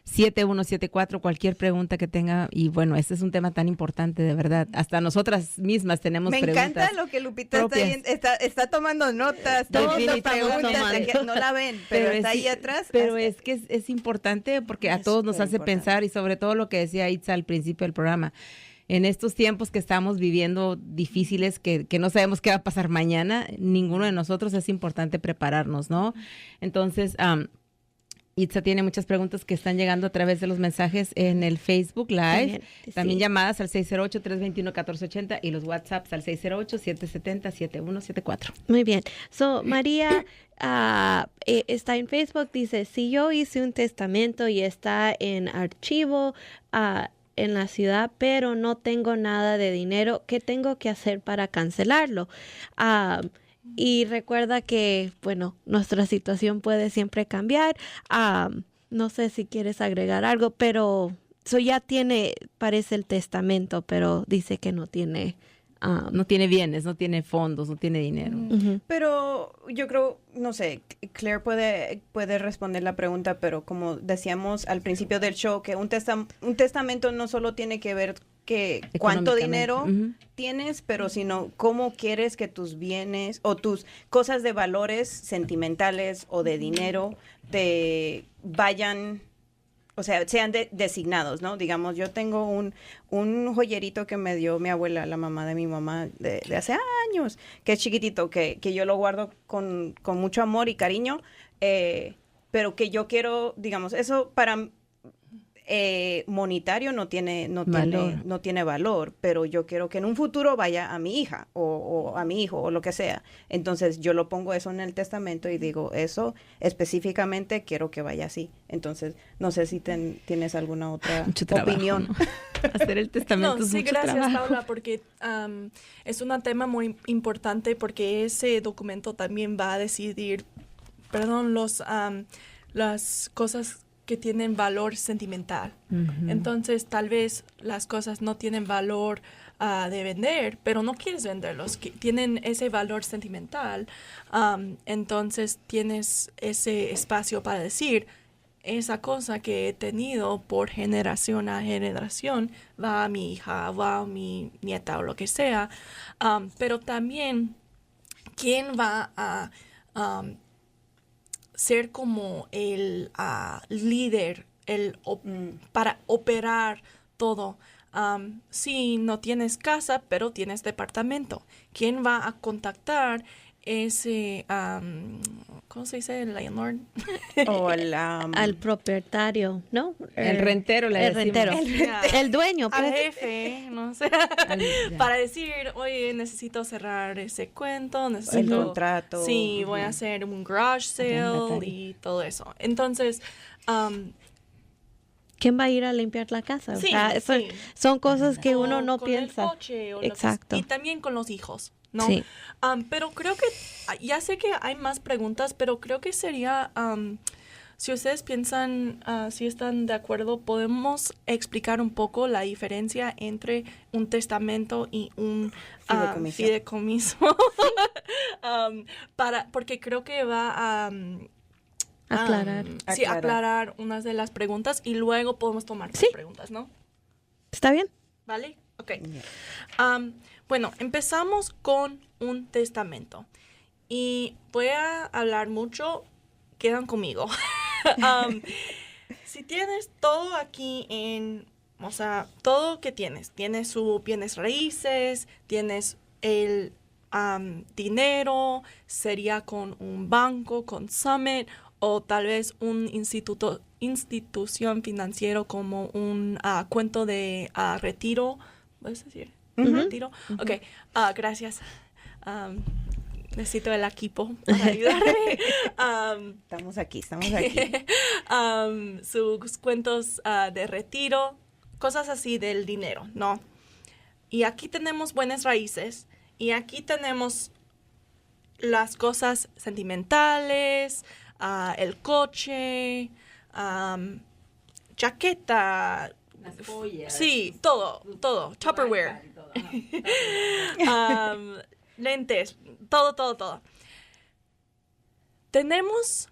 608-770-7174, cualquier pregunta que tenga. Y bueno, este es un tema tan importante, de verdad. Hasta nosotras mismas tenemos Me preguntas. encanta lo que Lupita propias. está tomando notas. Todos Todas las estamos preguntas tomando. que no la ven, pero está es- ahí atrás. Pero hasta- es que es importante porque a Es todos nos hace superimportante. pensar, y sobre todo lo que decía Itza al principio del programa. En estos tiempos que estamos viviendo difíciles, que no sabemos qué va a pasar mañana, ninguno de nosotros, es importante prepararnos, ¿no? Entonces, Itza tiene muchas preguntas que están llegando a través de los mensajes en el Facebook Live, también Sí. llamadas al 608-321-1480 y los WhatsApps al 608-770-7174. Muy bien. So, María está en Facebook, dice, si yo hice un testamento y está en archivo en la ciudad, pero no tengo nada de dinero, ¿qué tengo que hacer para cancelarlo? Y recuerda que, bueno, nuestra situación puede siempre cambiar. No sé si quieres agregar algo, pero ya tiene, parece el testamento, pero dice que no tiene. No tiene bienes, no tiene fondos, no tiene dinero. Ujú. Pero yo creo, no sé, Claire puede responder la pregunta, pero como decíamos al principio del show, que un testamento no solo tiene que ver que cuánto dinero Económicamente. Ujú. tienes, pero sino cómo quieres que tus bienes o tus cosas de valores sentimentales o de dinero te vayan, o sea, sean designados, ¿no? Digamos, yo tengo un joyerito que me dio mi abuela, la mamá de mi mamá, de hace años, que es chiquitito, que yo lo guardo con mucho amor y cariño, pero que yo quiero, digamos, eso para monetario no tiene valor, pero yo quiero que en un futuro vaya a mi hija o a mi hijo o lo que sea. Entonces yo lo pongo eso en el testamento y digo, eso específicamente quiero que vaya así. Entonces, no sé si tienes alguna otra Mucho trabajo, opinión. ¿no? Hacer el testamento No, es sí, mucho gracias, trabajo. Paula, porque es un tema muy importante porque ese documento también va a decidir, las cosas que tienen valor sentimental. Entonces, tal vez las cosas no tienen valor de vender, pero no quieres venderlos, que tienen ese valor sentimental. Entonces, tienes ese espacio para decir, esa cosa que he tenido por generación a generación va a mi hija, va a mi nieta o lo que sea. Pero también, ¿quién va a ser como el líder para operar todo? Si no tienes casa, pero tienes departamento, ¿quién va a contactar ese, ¿cómo se dice? El landlord. O Al propietario, ¿no? El rentero, le El decimos. rentero. El dueño, Al pues. jefe, no sé. Ya. Para decir, oye, necesito cerrar ese cuento, necesito... el contrato. Sí, voy a hacer un garage sale Arrendatario. y todo eso. Entonces, ¿Quién va a ir a limpiar la casa? O Sí, sea, sí. son cosas que o uno no con piensa. el coche, o lo que Exacto. y también con los hijos, ¿no? Sí. Pero creo que, ya sé que hay más preguntas, pero creo que sería, si ustedes piensan, si están de acuerdo, podemos explicar un poco la diferencia entre un testamento y un fideicomiso. Porque creo que va a... Aclarar. Sí, aclarar unas de las preguntas y luego podemos tomar Sí. las preguntas, ¿no? ¿Está bien? ¿Vale? Ok. Bueno, empezamos con un testamento. Y voy a hablar mucho, quedan conmigo. Si tienes todo aquí o sea, todo que tienes su bienes raíces, tienes el dinero, sería con un banco, con Summit, o tal vez un institución financiero como un cuento de retiro, ¿puedes decir? retiro. Ok, gracias. Necesito el equipo para ayudarme. Estamos aquí. Sus cuentos de retiro, cosas así del dinero, ¿no? Y aquí tenemos buenas raíces y aquí tenemos las cosas sentimentales, el coche, chaqueta. Las joyas. Sí, todo. Tupperware. Lentes, todo. Tenemos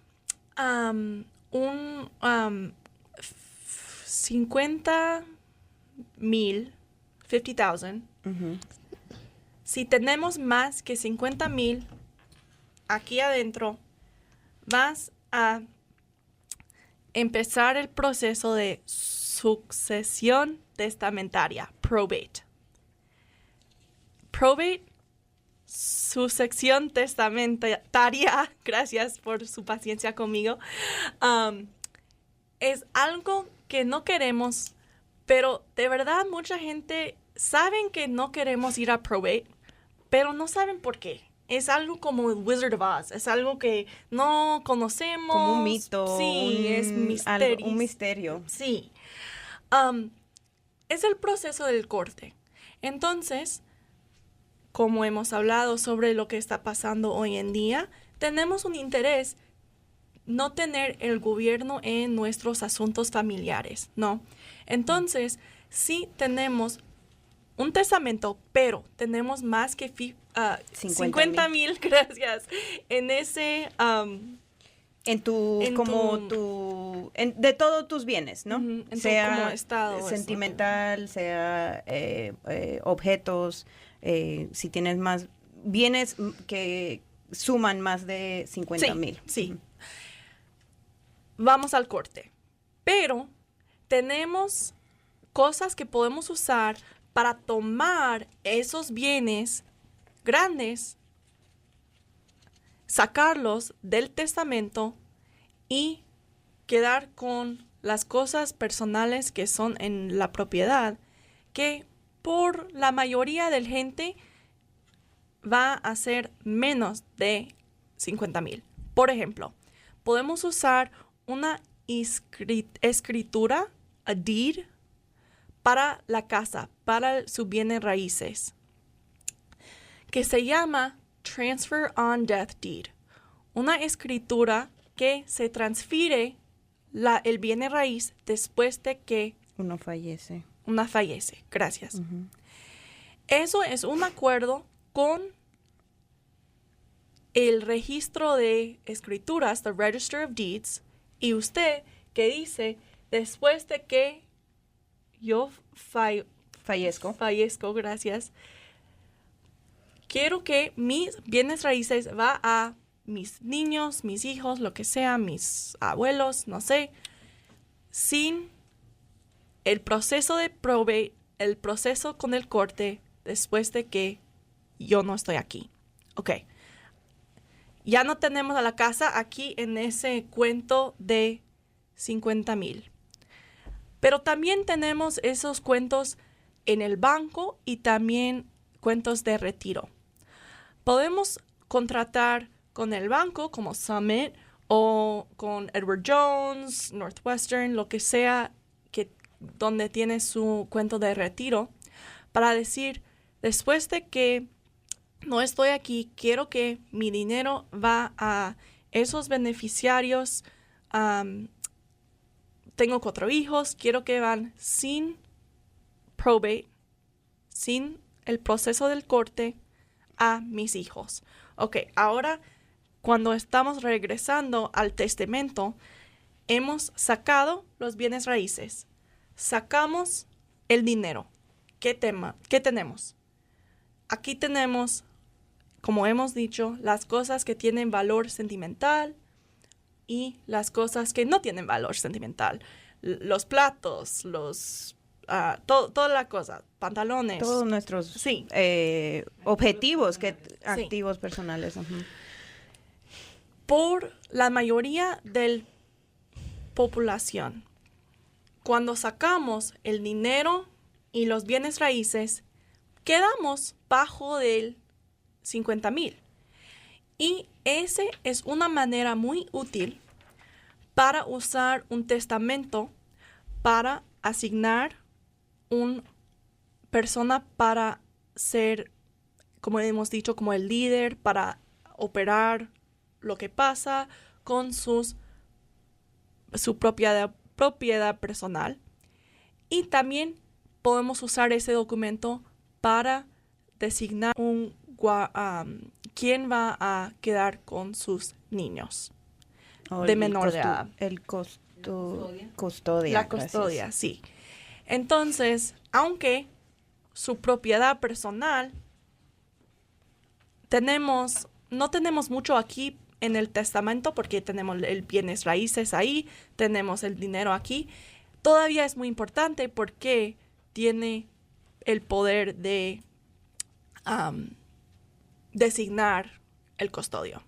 50,000. Si tenemos más que 50,000 aquí adentro, vas a empezar el proceso de sucesión testamentaria, probate. Probate, sucesión testamentaria, gracias por su paciencia conmigo, es algo que no queremos, pero de verdad mucha gente saben que no queremos ir a probate, pero no saben por qué. Es algo como Wizard of Oz, es algo que no conocemos. Como un mito. Sí, es misterio. Un misterio. Sí. Es el proceso del corte. Entonces, como hemos hablado sobre lo que está pasando hoy en día, tenemos un interés no tener el gobierno en nuestros asuntos familiares, ¿no? Entonces, sí tenemos un testamento, pero tenemos más que 50,000, gracias, en ese... de todos tus bienes, ¿no? Sea como estado, sentimental, sea objetos, si tienes más bienes que suman más de 50,000. Sí. Vamos al corte. Pero tenemos cosas que podemos usar para tomar esos bienes grandes, sacarlos del testamento y quedar con las cosas personales que son en la propiedad, que por la mayoría de la gente va a ser menos de 50,000. Por ejemplo, podemos usar una escritura, a deed, para la casa, para sus bienes raíces, que se llama Transfer on Death Deed. Una escritura que se transfiere el bien raíz después de que uno fallece. Una fallece. Gracias. Eso es un acuerdo con el registro de escrituras, the Register of Deeds, y usted que dice, después de que yo fallezco, gracias, quiero que mis bienes raíces va a mis niños, mis hijos, lo que sea, mis abuelos, no sé, sin el proceso de probate, el proceso con el corte después de que yo no estoy aquí. Ok. Ya no tenemos a la casa aquí en ese cuento de 50,000. Pero también tenemos esos cuentos en el banco y también cuentos de retiro. Podemos contratar con el banco como Summit o con Edward Jones, Northwestern, lo que sea donde tiene su cuento de retiro, para decir, después de que no estoy aquí, quiero que mi dinero va a esos beneficiarios. Tengo 4 hijos, quiero que van sin probate, sin el proceso del corte, a mis hijos. Ok, ahora cuando estamos regresando al testamento, hemos sacado los bienes raíces, sacamos el dinero. ¿Qué tenemos? Aquí tenemos, como hemos dicho, las cosas que tienen valor sentimental y las cosas que no tienen valor sentimental. Los platos, toda la cosa, pantalones. Todos nuestros objetivos, activos personales. Por la mayoría de la población, cuando sacamos el dinero y los bienes raíces, quedamos bajo del 50,000. Y esa es una manera muy útil para usar un testamento para asignar una persona para ser, como hemos dicho, como el líder, para operar lo que pasa con su propiedad personal. Y también podemos usar ese documento para designar quién va a quedar con sus niños de menor de edad. Custodia. La custodia, sí. Entonces, aunque su propiedad personal, no tenemos mucho aquí en el testamento porque tenemos el bienes raíces ahí, tenemos el dinero aquí, todavía es muy importante porque tiene el poder de designar el custodio.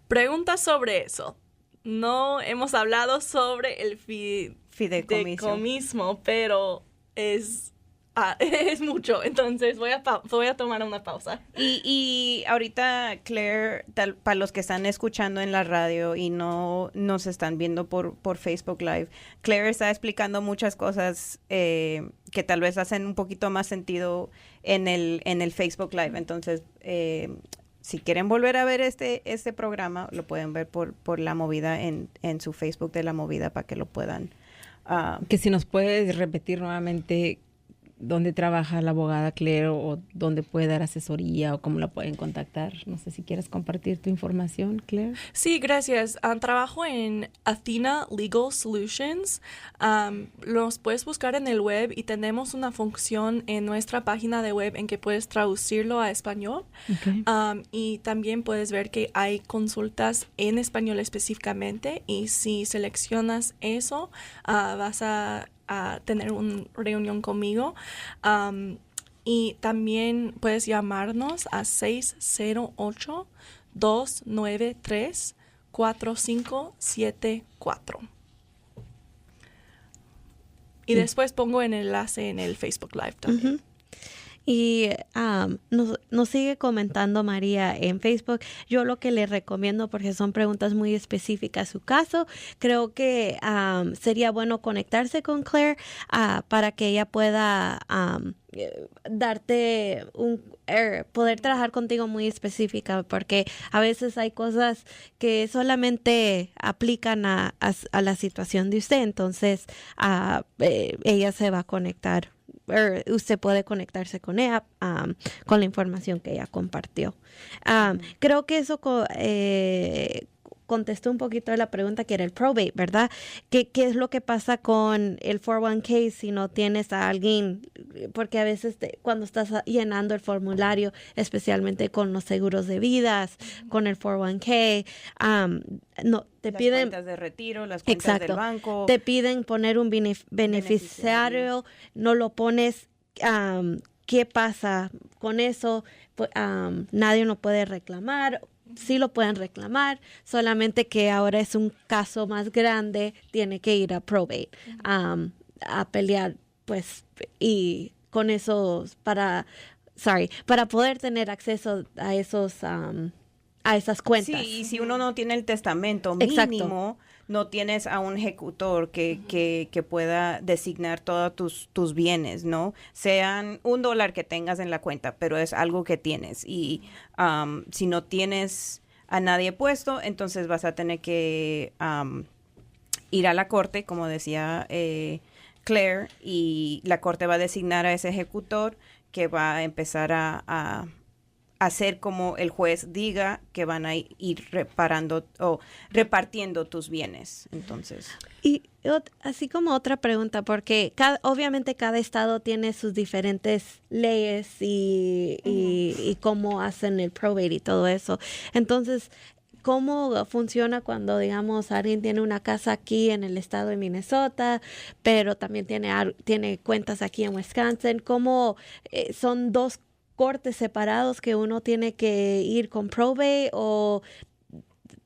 Preguntas sobre eso. No hemos hablado sobre el fideicomiso, pero es mucho. Entonces voy a tomar una pausa. Y ahorita, Claire, para los que están escuchando en la radio y no nos están viendo por Facebook Live, Claire está explicando muchas cosas que tal vez hacen un poquito más sentido en el Facebook Live. Entonces, si quieren volver a ver este programa, lo pueden ver por La Movida en su Facebook de La Movida para que lo puedan. Que si nos puedes repetir nuevamente dónde trabaja la abogada Claire o dónde puede dar asesoría o cómo la pueden contactar. No sé si quieres compartir tu información, Claire. Sí, gracias. Trabajo en Athena Legal Solutions. Los puedes buscar en el web y tenemos una función en nuestra página de web en que puedes traducirlo a español. Okay. Y también puedes ver que hay consultas en español específicamente y si seleccionas eso, vas a tener una reunión conmigo. Y también puedes llamarnos a 608-293-4574. Y después pongo el enlace en el Facebook Live también. Uh-huh. Y nos sigue comentando María en Facebook. Yo lo que le recomiendo, porque son preguntas muy específicas a su caso, creo que sería bueno conectarse con Claire para que ella pueda darte poder trabajar contigo muy específica, porque a veces hay cosas que solamente aplican a la situación de usted. Entonces ella se va a conectar. Usted puede conectarse con ella, con la información que ella compartió. Creo que eso contestó un poquito de la pregunta que era el probate, ¿verdad? ¿Qué es lo que pasa con el 401k si no tienes a alguien? Porque a veces cuando estás llenando el formulario, especialmente con los seguros de vidas, con el 401k, no te piden las cuentas de retiro, las cuentas del banco. Te piden poner un beneficiario, no lo pones. ¿Qué pasa con eso? Nadie lo puede reclamar. Sí lo pueden reclamar, solamente que ahora es un caso más grande, tiene que ir a probate a pelear, pues, y con eso para poder tener acceso a esas cuentas. Sí, y si uno no tiene el testamento mínimo, exacto, no tienes a un ejecutor que pueda designar todos tus bienes, ¿no? Sean $1 que tengas en la cuenta, pero es algo que tienes. Y si no tienes a nadie puesto, entonces vas a tener que ir a la corte, como decía Claire, y la corte va a designar a ese ejecutor que va a empezar a hacer como el juez diga que van a ir repartiendo tus bienes. Entonces. Y así como otra pregunta, porque obviamente cada estado tiene sus diferentes leyes y cómo hacen el probate y todo eso. Entonces, ¿cómo funciona cuando, digamos, alguien tiene una casa aquí en el estado de Minnesota, pero también tiene cuentas aquí en Wisconsin? ¿Cómo son dos cortes separados que uno tiene que ir con probate o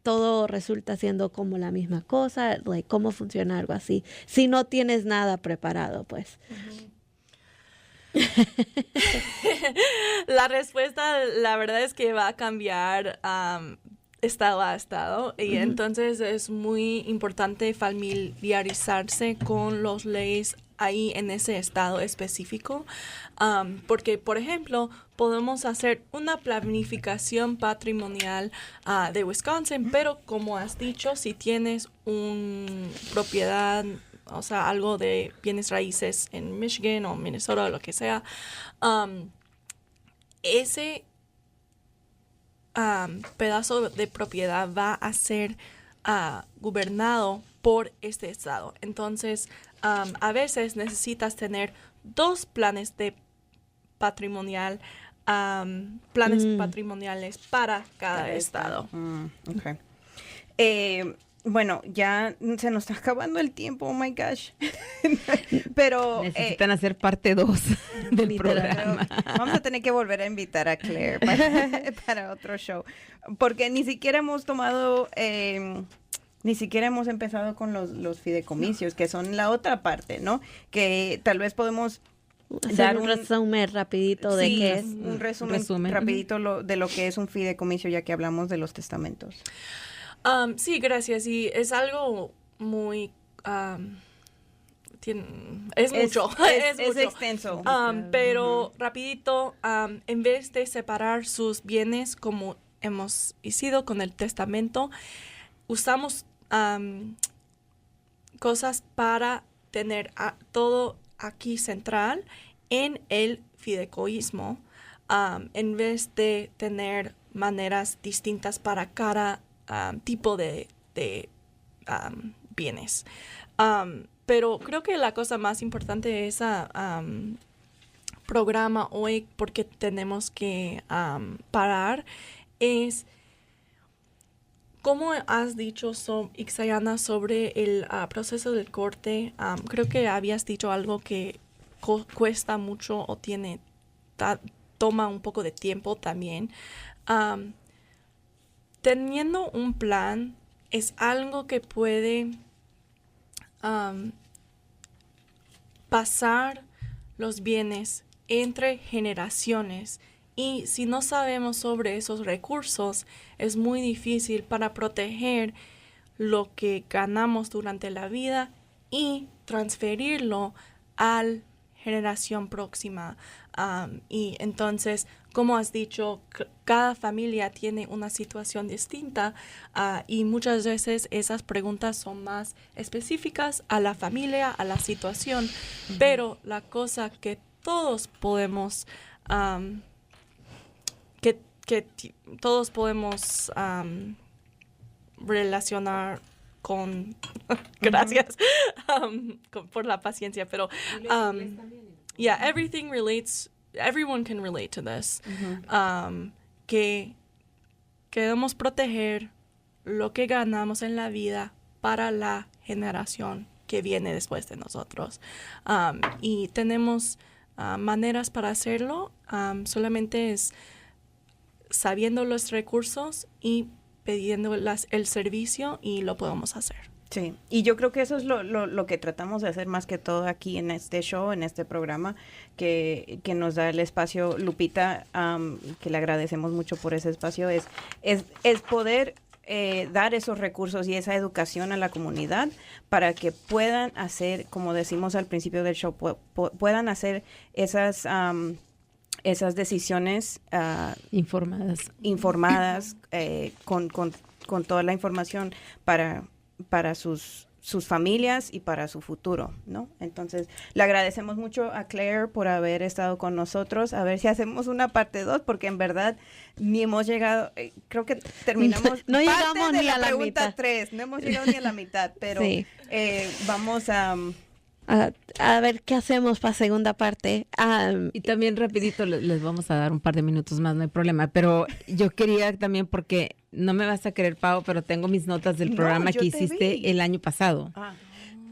todo resulta siendo como la misma cosa? ¿Cómo funciona algo así? Si no tienes nada preparado, pues. La respuesta, la verdad es que va a cambiar estado a estado y entonces es muy importante familiarizarse con las leyes ahí en ese estado específico, porque, por ejemplo, podemos hacer una planificación patrimonial de Wisconsin, pero como has dicho, si tienes una propiedad, o sea, algo de bienes raíces en Michigan o Minnesota o lo que sea, ese pedazo de propiedad va a ser gobernado por este estado. Entonces, a veces necesitas tener 2 planes de patrimoniales para cada estado. Okay. Bueno, ya se nos está acabando el tiempo, oh my gosh. Pero necesitan hacer parte 2 del programa. Vamos a tener que volver a invitar a Claire para otro show, porque ni siquiera hemos tomado, ni siquiera hemos empezado con los fideicomisos, que son la otra parte, ¿no? Que tal vez podemos dar un resumen rapidito de qué es. Un resumen rapidito de lo que es un fideicomiso, ya que hablamos de los testamentos. Sí, gracias. Y es algo muy... es mucho. Es extenso. Pero rapidito, en vez de separar sus bienes como hemos sido con el testamento, usamos cosas para tener todo aquí central en el fideicomismo, en vez de tener maneras distintas para cada tipo de bienes. Pero creo que la cosa más importante de ese programa hoy, porque tenemos que parar, es como has dicho, Ixayana, sobre el proceso del corte. Creo que habías dicho algo que cuesta mucho o toma un poco de tiempo también. Teniendo un plan es algo que puede pasar los bienes entre generaciones, y si no sabemos sobre esos recursos es muy difícil para proteger lo que ganamos durante la vida y transferirlo a la generación próxima. Y entonces, como has dicho, cada familia tiene una situación distinta, y muchas veces esas preguntas son más específicas a la familia, a la situación, pero la cosa que todos podemos todos podemos relacionar con gracias por la paciencia, pero everyone can relate to this. Que queremos proteger lo que ganamos en la vida para la generación que viene después de nosotros. Y tenemos maneras para hacerlo. Solamente es sabiendo los recursos y pidiendo el servicio, y lo podemos hacer. Sí, y yo creo que eso es lo que tratamos de hacer más que todo aquí en este show, en este programa, que nos da el espacio Lupita, que le agradecemos mucho por ese espacio, es poder dar esos recursos y esa educación a la comunidad para que puedan hacer, como decimos al principio del show, puedan hacer esas decisiones informadas con toda la información para sus familias y para su futuro, ¿no? Entonces, le agradecemos mucho a Claire por haber estado con nosotros. A ver si hacemos una parte 2, porque en verdad ni hemos llegado, creo que terminamos no llegamos de ni la a la pregunta mitad. 3, no hemos llegado ni a la mitad, pero sí. Vamos a ver qué hacemos para segunda parte. Y también rapidito les vamos a dar un par de minutos más, no hay problema, pero yo quería también, porque no me vas a creer, Pau, pero tengo mis notas del programa que hiciste el año pasado.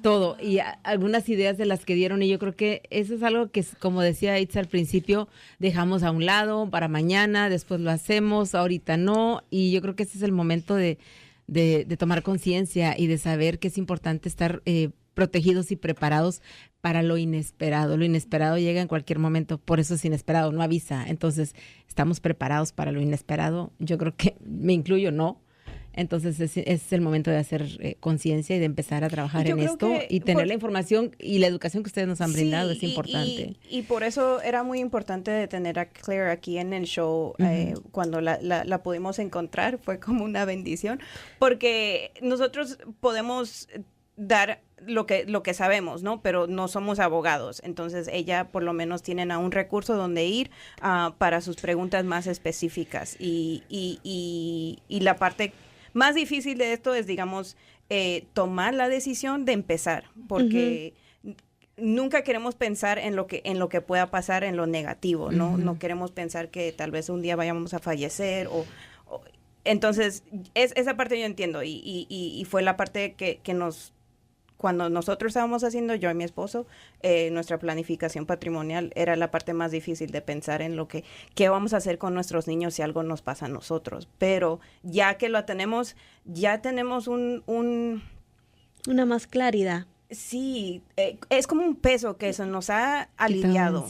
Todo, y algunas ideas de las que dieron, y yo creo que eso es algo que, como decía Itza al principio, dejamos a un lado para mañana, después lo hacemos, ahorita no, y yo creo que ese es el momento de tomar conciencia y de saber que es importante estar protegidos y preparados para lo inesperado. Lo inesperado llega en cualquier momento, por eso es inesperado, no avisa. Entonces, ¿estamos preparados para lo inesperado? Yo creo que me incluyo, no. Entonces es el momento de hacer conciencia y de empezar a trabajar en esto y tener la información y la educación que ustedes nos han brindado es importante. Y por eso era muy importante de tener a Claire aquí en el show. Cuando la pudimos encontrar fue como una bendición, porque nosotros podemos dar lo que sabemos, ¿no? Pero no somos abogados. Entonces ella por lo menos tienen a un recurso donde ir para sus preguntas más específicas. Y la parte más difícil de esto es, digamos, tomar la decisión de empezar, porque nunca queremos pensar en lo que pueda pasar en lo negativo, ¿no? No queremos pensar que tal vez un día vayamos a fallecer entonces, esa parte yo entiendo y fue la parte que cuando nosotros estábamos haciendo, yo y mi esposo, nuestra planificación patrimonial era la parte más difícil de pensar en qué vamos a hacer con nuestros niños si algo nos pasa a nosotros. Pero ya que lo tenemos, ya tenemos una más claridad. Sí, es como un peso que se nos ha aliviado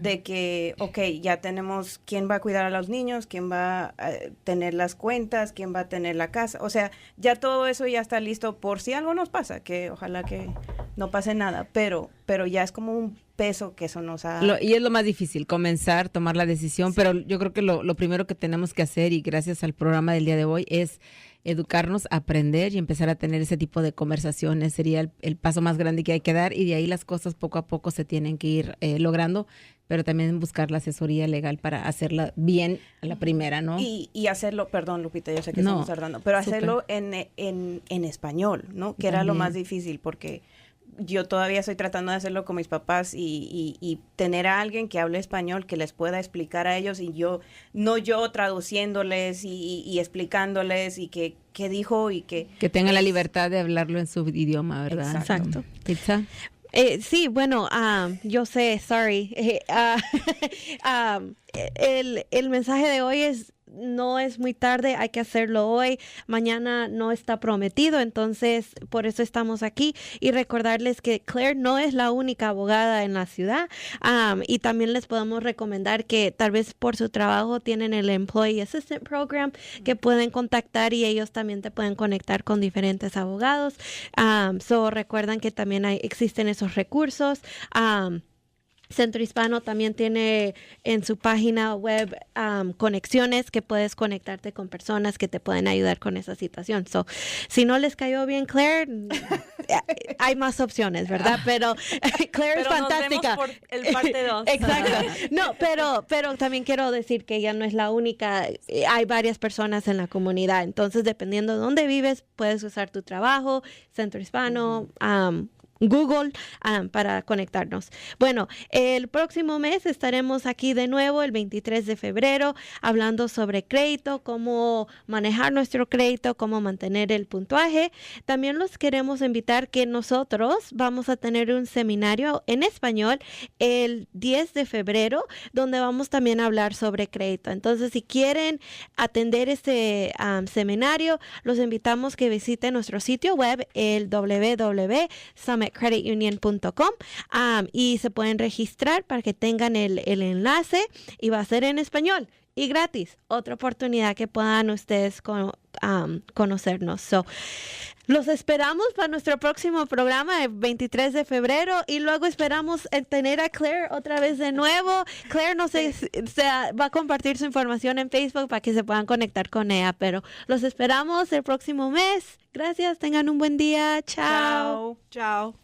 de que, ya tenemos quién va a cuidar a los niños, quién va a tener las cuentas, quién va a tener la casa. O sea, ya todo eso ya está listo por si algo nos pasa, que ojalá que no pase nada, pero ya es como un peso que eso nos ha... Y es lo más difícil, comenzar, tomar la decisión, pero yo creo que lo primero que tenemos que hacer, y gracias al programa del día de hoy, es educarnos, aprender y empezar a tener ese tipo de conversaciones. Sería el paso más grande que hay que dar, y de ahí las cosas poco a poco se tienen que ir logrando, pero también buscar la asesoría legal para hacerla bien a la primera, ¿no? Y hacerlo, perdón Lupita, yo sé que estamos tardando, pero hacerlo en español, ¿no? Que era lo más difícil, porque yo todavía estoy tratando de hacerlo con mis papás y tener a alguien que hable español, que les pueda explicar a ellos, y yo traduciéndoles y explicándoles y qué dijo y que tengan la libertad de hablarlo en su idioma, ¿verdad? Exacto. ¿Pizza? Sí, bueno, yo sé, sorry. El mensaje de hoy no es muy tarde, hay que hacerlo hoy. Mañana no está prometido, entonces por eso estamos aquí, y recordarles que Claire no es la única abogada en la ciudad, y también les podemos recomendar que tal vez por su trabajo tienen el Employee Assistant Program que pueden contactar, y ellos también te pueden conectar con diferentes abogados. Recuerdan que también existen esos recursos. Centro Hispano también tiene en su página web conexiones que puedes conectarte con personas que te pueden ayudar con esa situación. Si no les cayó bien Claire, hay más opciones, ¿verdad? Pero Claire es fantástica. Nos vemos por el parte 2. Exacto. No, pero también quiero decir que ella no es la única. Hay varias personas en la comunidad. Entonces, dependiendo de dónde vives, puedes usar tu trabajo, Centro Hispano, Google, para conectarnos. Bueno, el próximo mes estaremos aquí de nuevo el 23 de febrero hablando sobre crédito, cómo manejar nuestro crédito, cómo mantener el puntuaje. También los queremos invitar que nosotros vamos a tener un seminario en español el 10 de febrero donde vamos también a hablar sobre crédito. Entonces, si quieren atender este seminario, los invitamos que visiten nuestro sitio web, el www.summitcreditunion.com, y se pueden registrar para que tengan el enlace, y va a ser en español y gratis. Otra oportunidad que puedan ustedes conocernos. Los esperamos para nuestro próximo programa el 23 de febrero, y luego esperamos tener a Claire otra vez de nuevo. Claire va a compartir su información en Facebook para que se puedan conectar con ella, pero los esperamos el próximo mes. Gracias, tengan un buen día. Chao. Chao.